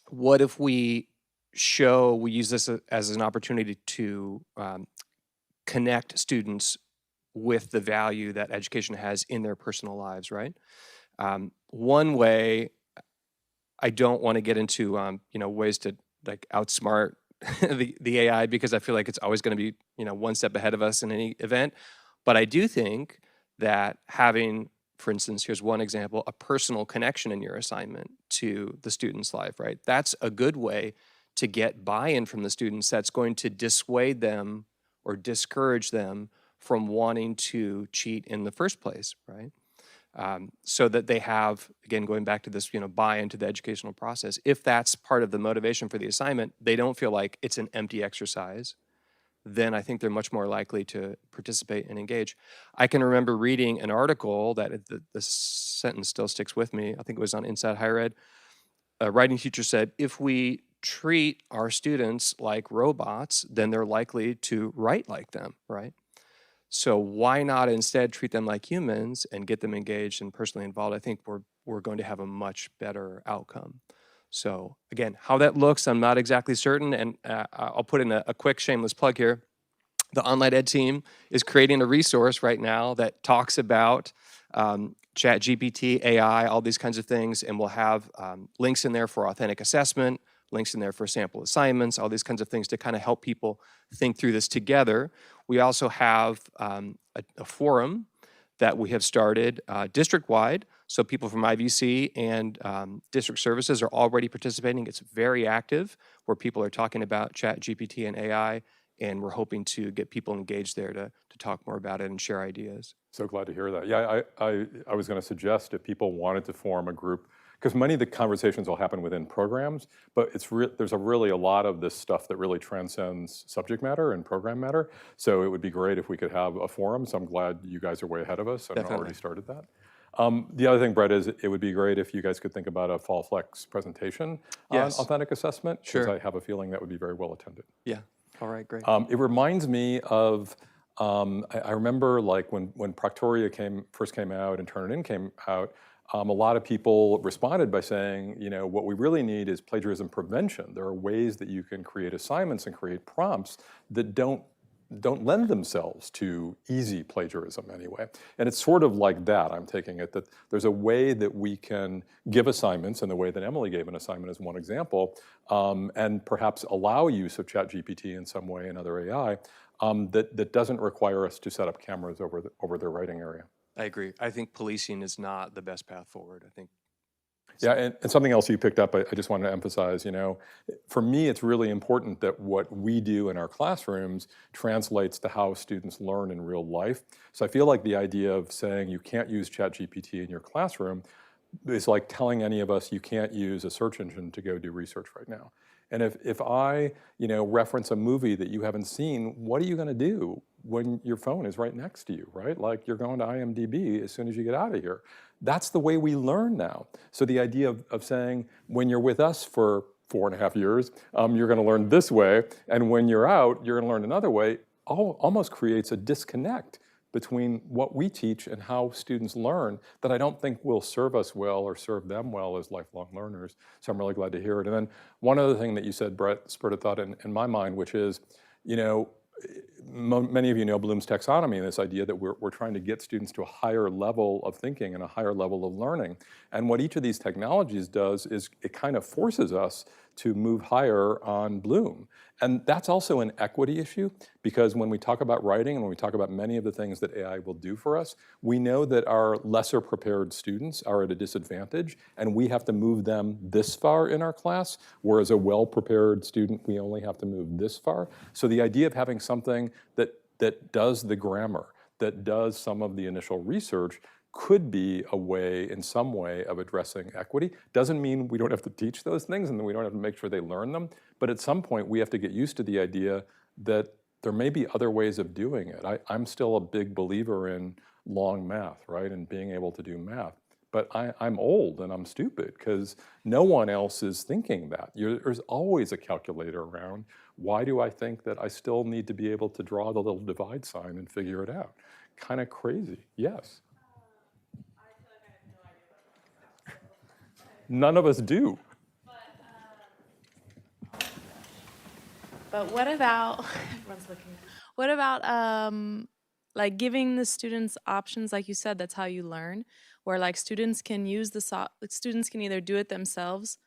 What if we use this as an opportunity to connect students with the value that education has in their personal lives, right? One way, I don't want to get into ways to like outsmart the AI, because I feel like it's always going to be one step ahead of us in any event. But I do think that having, for instance, here's one example, a personal connection in your assignment to the student's life, right? That's a good way to get buy-in from the students. That's going to dissuade them or discourage them from wanting to cheat in the first place, right? So that they have, again, going back to this, buy into the educational process. If that's part of the motivation for the assignment, they don't feel like it's an empty exercise, then I think they're much more likely to participate and engage. I can remember reading an article that the sentence still sticks with me. I think it was on Inside Higher Ed. A writing teacher said, if we treat our students like robots, then they're likely to write like them, right? So why not instead treat them like humans and get them engaged and personally involved? I think we're going to have a much better outcome. So again, how that looks, I'm not exactly certain, and I'll put in a quick shameless plug here. The Online Ed team is creating a resource right now that talks about ChatGPT, AI, all these kinds of things, and we'll have links in there for authentic assessment, links in there for sample assignments, all these kinds of things to kind of help people think through this together. We also have a forum that we have started district-wide. So people from IVC and district services are already participating. It's very active, where people are talking about ChatGPT and AI, and we're hoping to get people engaged there to talk more about it and share ideas. So glad to hear that. Yeah, I was going to suggest if people wanted to form a group, because many of the conversations will happen within programs, but there's really a lot of this stuff that really transcends subject matter and program matter. So it would be great if we could have a forum. So I'm glad you guys are way ahead of us and Definitely. already started that. The other thing, Brett, is it would be great if you guys could think about a Fall Flex presentation Yes. on authentic assessment, because Sure. I have a feeling that would be very well attended. Yeah. All right, great. It reminds me of, I remember like when Proctoria first came out and Turnitin came out, a lot of people responded by saying, you know, what we really need is plagiarism prevention. There are ways that you can create assignments and create prompts that don't lend themselves to easy plagiarism anyway. And it's sort of like that, I'm taking it, that there's a way that we can give assignments, and the way that Emily gave an assignment is one example, and perhaps allow use of ChatGPT in some way and other AI that doesn't require us to set up cameras over their writing area. I agree. I think policing is not the best path forward. I think. Yeah, and something else you picked up, I just wanted to emphasize, you know, for me, it's really important that what we do in our classrooms translates to how students learn in real life. So I feel like the idea of saying you can't use ChatGPT in your classroom is like telling any of us you can't use a search engine to go do research right now. And if I, you know, reference a movie that you haven't seen, what are you going to do when your phone is right next to you, right? Like you're going to IMDb as soon as you get out of here. That's the way we learn now. So the idea of saying when you're with us for 4.5 years, you're going to learn this way, and when you're out, you're going to learn another way, almost creates a disconnect between what we teach and how students learn that I don't think will serve us well or serve them well as lifelong learners. So I'm really glad to hear it. And then one other thing that you said, Brett, spurred a thought in my mind, which is, you know, many of you know Bloom's taxonomy and this idea that we're trying to get students to a higher level of thinking and a higher level of learning. And what each of these technologies does is it kind of forces us to move higher on Bloom. And that's also an equity issue, because when we talk about writing and when we talk about many of the things that AI will do for us, we know that our lesser prepared students are at a disadvantage, and we have to move them this far in our class, whereas a well-prepared student, we only have to move this far. So the idea of having something that does the grammar, that does some of the initial research, could be a way, in some way, of addressing equity. Doesn't mean we don't have to teach those things and we don't have to make sure they learn them, but at some point we have to get used to the idea that there may be other ways of doing it. I'm still a big believer in long math, right, and being able to do math. But I'm old and I'm stupid because no one else is thinking that. There's always a calculator around. Why do I think that I still need to be able to draw the little divide sign and figure it out? Kind of crazy, yes. None of us do. But what about, everyone's looking, what about like giving the students options, like you said, that's how you learn, where like students can use students can either do it themselves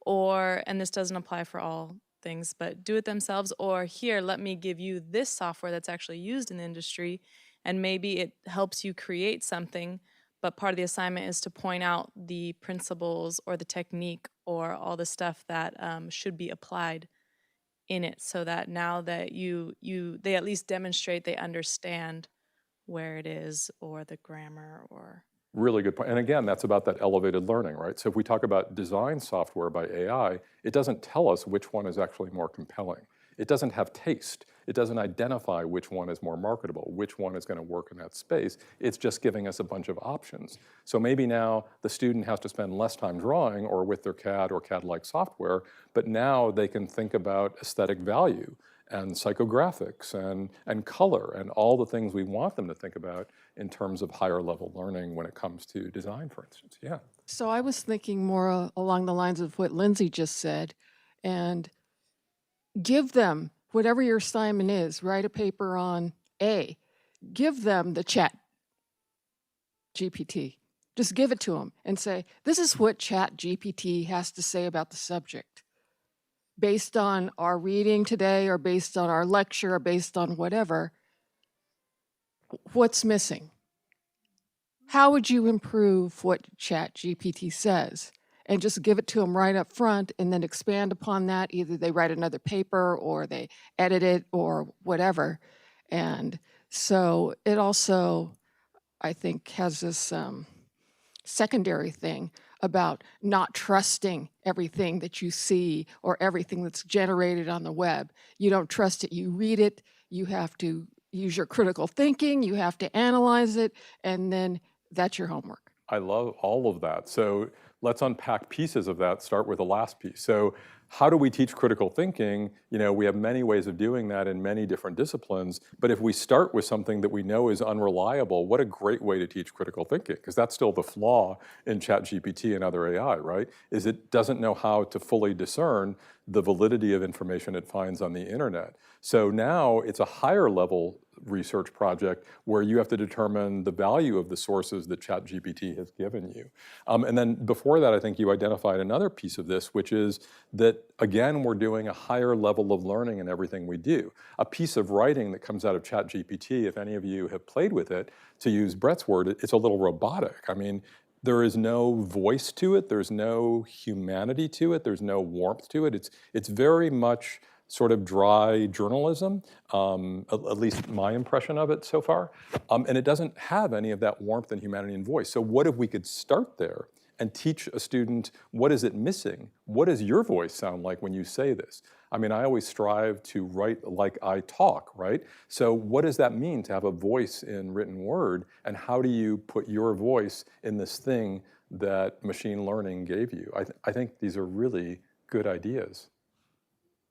or, and this doesn't apply for all things, but do it themselves, or here, let me give you this software that's actually used in the industry, and maybe it helps you create something, but part of the assignment is to point out the principles or the technique or all the stuff that should be applied in it, so that now that they at least demonstrate they understand where it is or the grammar or. Really good point. And again, that's about that elevated learning, right? So if we talk about design software by AI, it doesn't tell us which one is actually more compelling. It doesn't have taste. It doesn't identify which one is more marketable, which one is going to work in that space. It's just giving us a bunch of options. So maybe now the student has to spend less time drawing or with their CAD or CAD-like software, but now they can think about aesthetic value and psychographics and color and all the things we want them to think about in terms of higher level learning when it comes to design, for instance. Yeah. So I was thinking more along the lines of what Lindsay just said, and give them whatever your assignment is. Write a paper on A. Give them the Chat GPT. Just give it to them and say, this is what Chat GPT has to say about the subject. Based on our reading today, or based on our lecture, or based on whatever, what's missing? how would you improve what ChatGPT says? And just give it to them right up front and then expand upon that. Either they write another paper or they edit it or whatever. And so it also, I think, has this secondary thing about not trusting everything that you see or everything that's generated on the web. You don't trust it. You read it. You have to use your critical thinking. You have to analyze it. And then that's your homework. I love all of that. So let's unpack pieces of that, start with the last piece. So how do we teach critical thinking? You know, we have many ways of doing that in many different disciplines, but if we start with something that we know is unreliable, what a great way to teach critical thinking, because that's still the flaw in ChatGPT and other AI, right? Is it doesn't know how to fully discern the validity of information it finds on the internet. So now it's a higher level research project where you have to determine the value of the sources that ChatGPT has given you. And then before that, I think you identified another piece of this, which is that, again, we're doing a higher level of learning in everything we do. A piece of writing that comes out of ChatGPT, if any of you have played with it, to use Brett's word, it's a little robotic. I mean, there is no voice to it, there's no humanity to it, there's no warmth to it. It's very much sort of dry journalism, at least my impression of it so far. And it doesn't have any of that warmth and humanity and voice. So what if we could start there and teach a student, what is it missing? What does your voice sound like when you say this? I mean, I always strive to write like I talk, right? So what does that mean to have a voice in written word? And how do you put your voice in this thing that machine learning gave you? I think these are really good ideas.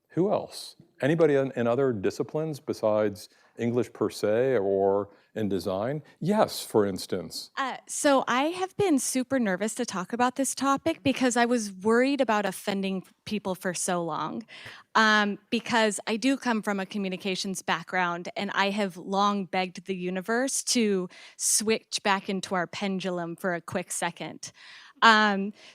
Who else? Anybody in other disciplines besides English per se or in design? Yes, for instance. So I have been super nervous to talk about this topic because I was worried about offending people for so long. Because I do come from a communications background and I have long begged the universe to switch back into our pendulum for a quick second.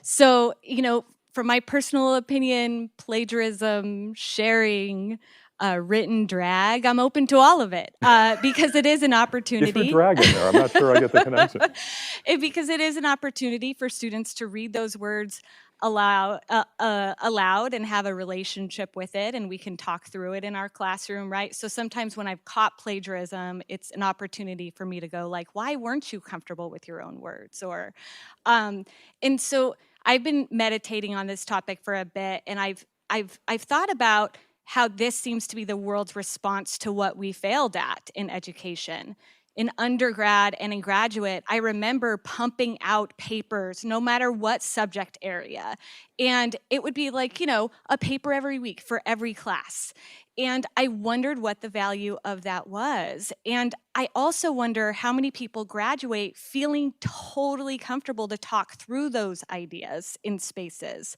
So, you know, from my personal opinion, plagiarism, sharing, written drag, I'm open to all of it because it is an If opportunity. you're dragging there, I'm not sure I get the connection. Because it is an opportunity for students to read those words aloud and have a relationship with it, and we can talk through it in our classroom, right? So sometimes when I've caught plagiarism, it's an opportunity for me to go like, why weren't you comfortable with your own words? Or, and so I've been meditating on this topic for a bit, and I've thought about how this seems to be the world's response to what we failed at in education. In undergrad and in graduate, I remember pumping out papers no matter what subject area. And it would be like, you know, a paper every week for every class. And I wondered what the value of that was. And I also wonder how many people graduate feeling totally comfortable to talk through those ideas in spaces.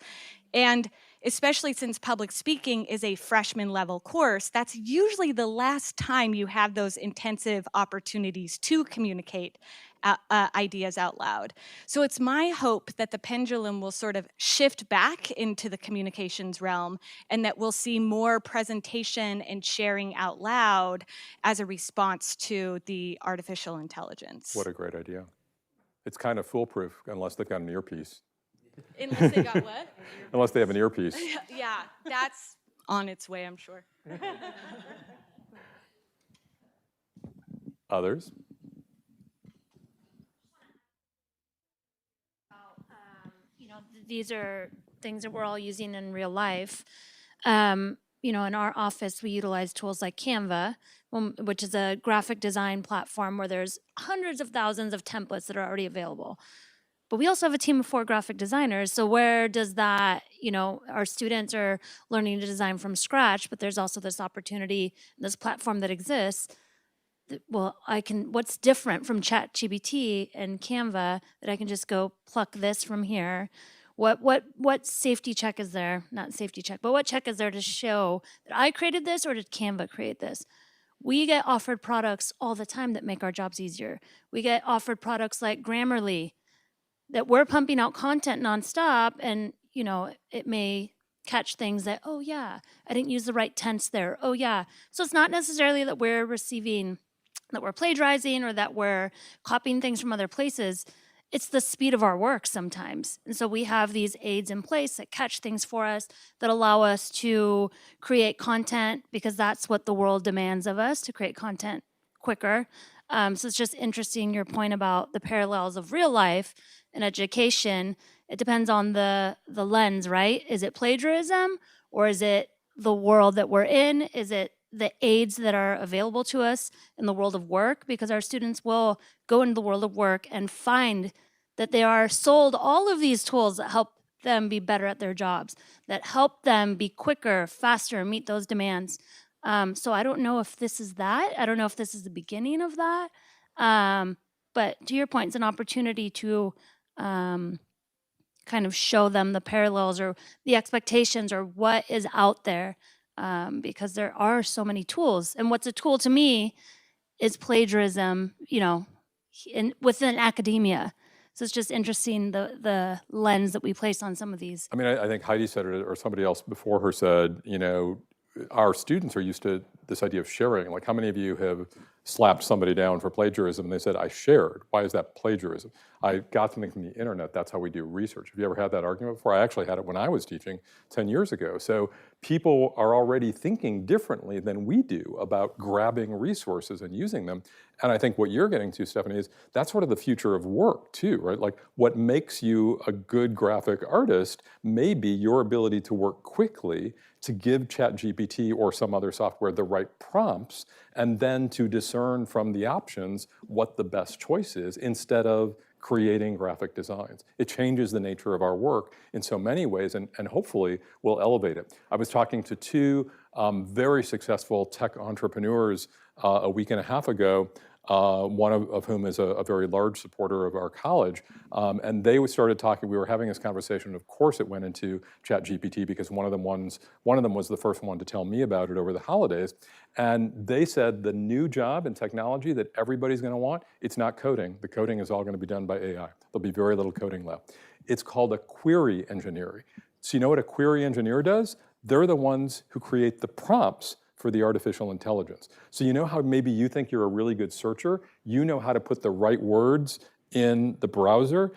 And especially since public speaking is a freshman level course, that's usually the last time you have those intensive opportunities to communicate ideas out loud. So it's my hope that the pendulum will sort of shift back into the communications realm and that we'll see more presentation and sharing out loud as a response to the artificial intelligence. What a great idea. It's kind of foolproof unless they've got an earpiece. Unless they got what? Unless they have an earpiece. Yeah, that's on its way, I'm sure. Others? You know, these are things that we're all using in real life. You know, in our office, we utilize tools like Canva, which is a graphic design platform where there's hundreds of thousands of templates that are already available. But we also have a team of 4 graphic designers. So where does that, you know, our students are learning to design from scratch, but there's also this opportunity, this platform that exists. Well, what's different from ChatGPT and Canva that I can just go pluck this from here? What safety check is there? Not safety check, but what check is there to show that I created this or did Canva create this? We get offered products all the time that make our jobs easier. We get offered products like Grammarly that we're pumping out content nonstop, and you know, it may catch things that, oh yeah, I didn't use the right tense there. Oh yeah. So it's not necessarily that we're receiving that we're plagiarizing or that we're copying things from other places. It's the speed of our work sometimes. And so we have these aids in place that catch things for us, that allow us to create content because that's what the world demands of us, to create content quicker. So it's just interesting your point about the parallels of real life and education. It depends on the lens, right? Is it plagiarism, or is it the world that we're in? Is it the aids that are available to us in the world of work? Because our students will go into the world of work and find that they are sold all of these tools that help them be better at their jobs, that help them be quicker, faster, meet those demands. So I don't know if this is that. I don't know if this is the beginning of that. But to your point, it's an opportunity to kind of show them the parallels or the expectations or what is out there, because there are so many tools. And what's a tool to me is plagiarism, within academia. So it's just interesting the lens that we place on some of these. I mean, I think Heidi said it, or somebody else before her said, our students are used to this idea of sharing. Like, how many of you have slapped somebody down for plagiarism and they said, I shared? Why is that plagiarism? I got something from the internet. That's how we do research. Have you ever had that argument before? I actually had it when I was teaching 10 years ago. So people are already thinking differently than we do about grabbing resources and using them. And I think what you're getting to, Stephanie, is that's sort of the future of work too, right? Like, what makes you a good graphic artist may be your ability to work quickly, to give ChatGPT or some other software the right prompts, and then to discern from the options what the best choice is instead of creating graphic designs. It changes the nature of our work in so many ways, and hopefully will elevate it. I was talking to two very successful tech entrepreneurs a week and a half ago, one of whom is a very large supporter of our college. And they started talking, we were having this conversation, and of course it went into ChatGPT because one of them was the first one to tell me about it over the holidays. And they said the new job in technology that everybody's gonna want, it's not coding. The coding is all gonna be done by AI. There'll be very little coding left. It's called a query engineering. So you know what a query engineer does? They're the ones who create the prompts for the artificial intelligence. So you know how maybe you think you're a really good searcher? You know how to put the right words in the browser,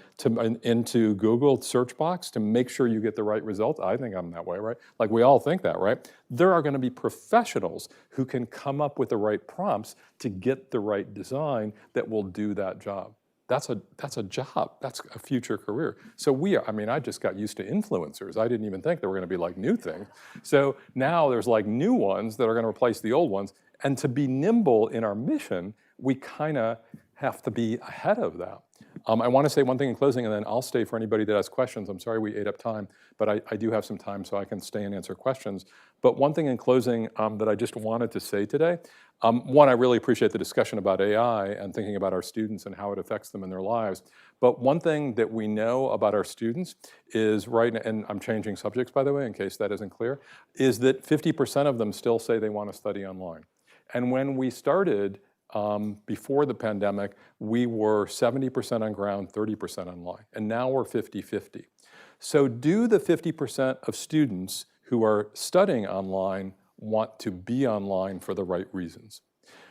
into Google search box to make sure you get the right results. I think I'm that way, right? Like, we all think that, right? There are gonna be professionals who can come up with the right prompts to get the right design that will do that job. That's a job, that's a future career. So I just got used to influencers. I didn't even think there were gonna be like new things. So now there's like new ones that are gonna replace the old ones. And to be nimble in our mission, we kinda have to be ahead of that. I wanna say one thing in closing, and then I'll stay for anybody that has questions. I'm sorry we ate up time, but I do have some time so I can stay and answer questions. But one thing in closing that I just wanted to say today, one, I really appreciate the discussion about AI and thinking about our students and how it affects them in their lives. But one thing that we know about our students is, and I'm changing subjects, by the way, in case that isn't clear, is that 50% of them still say they want to study online. And when we started before the pandemic, we were 70% on ground, 30% online, and now we're 50-50. So do the 50% of students who are studying online want to be online for the right reasons?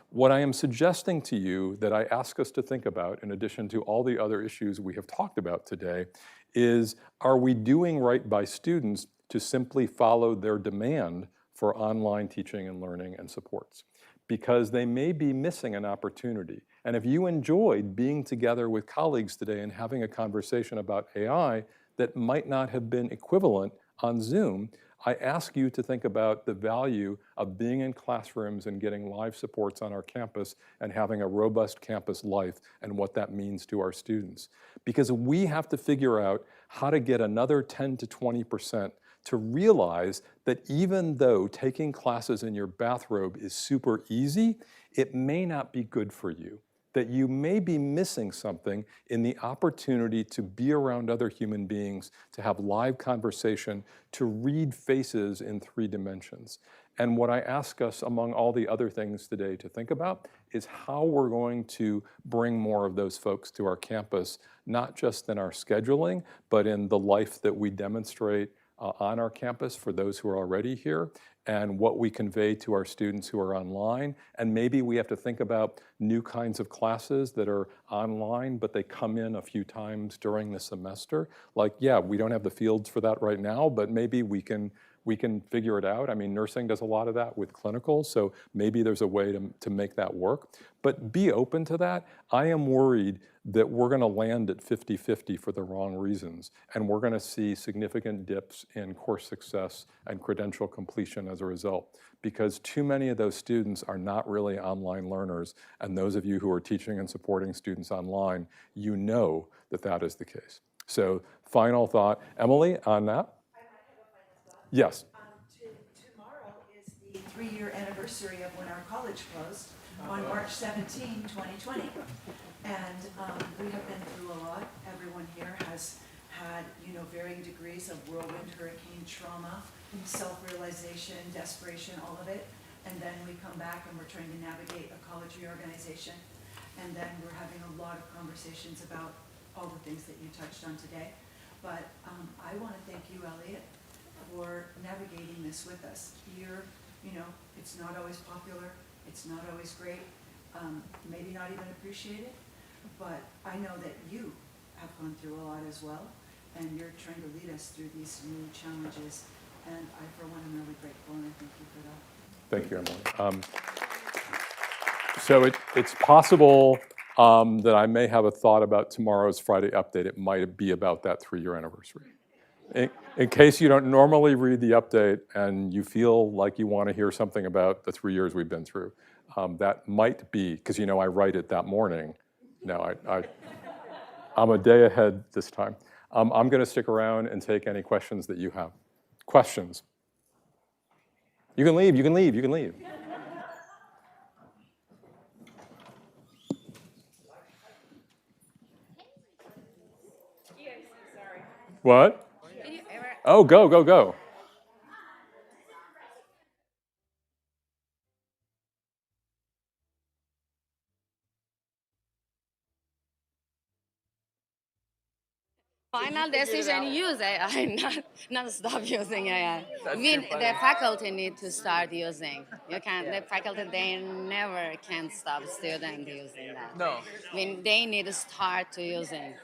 What I am suggesting to you that I ask us to think about, in addition to all the other issues we have talked about today, is, are we doing right by students to simply follow their demand for online teaching and learning and supports? Because they may be missing an opportunity. And if you enjoyed being together with colleagues today and having a conversation about AI that might not have been equivalent on Zoom, I ask you to think about the value of being in classrooms and getting live supports on our campus and having a robust campus life and what that means to our students. Because we have to figure out how to get another 10 to 20% to realize that even though taking classes in your bathrobe is super easy, it may not be good for you. That you may be missing something in the opportunity to be around other human beings, to have live conversation, to read faces in 3 dimensions. And what I ask us, among all the other things today, to think about is how we're going to bring more of those folks to our campus, not just in our scheduling, but in the life that we demonstrate on our campus for those who are already here, and what we convey to our students who are online. And maybe we have to think about new kinds of classes that are online, but they come in a few times during the semester. Like, yeah, we don't have the fields for that right now, but maybe we can figure it out. I mean, nursing does a lot of that with clinicals, so maybe there's a way to make that work. But be open to that. I am worried that we're gonna land at 50-50 for the wrong reasons, and we're gonna see significant dips in course success and credential completion as a result, because too many of those students are not really online learners, and those of you who are teaching and supporting students online, you know that that is the case. So final thought, Emily, on that? Yes. Tomorrow is the 3-year anniversary of when our college closed on March 17, 2020. And we have been through a lot. Everyone here has had, varying degrees of whirlwind hurricane trauma, self-realization, desperation, all of it. And then we come back and we're trying to navigate a college reorganization. And then we're having a lot of conversations about all the things that you touched on today. But I want to thank you, Elliot, for navigating this with us. It's not always popular, it's not always great, maybe not even appreciated, but I know that you have gone through a lot as well, and you're trying to lead us through these new challenges, and I, for one, am really grateful, and I thank you for that. Thank you, Emily. So it's possible that I may have a thought about tomorrow's Friday update. It might be about that 3-year anniversary. In case you don't normally read the update and you feel like you want to hear something about the 3 years we've been through, that might be, because I write it that morning. No, I'm a day ahead this time. I'm going to stick around and take any questions that you have. Questions? You can leave, you can leave, you can leave. What? Oh, go, go, go. Final decision, use AI, not stop using AI. The faculty need to start using. The faculty, they never can stop student using that. No. They need to start to using.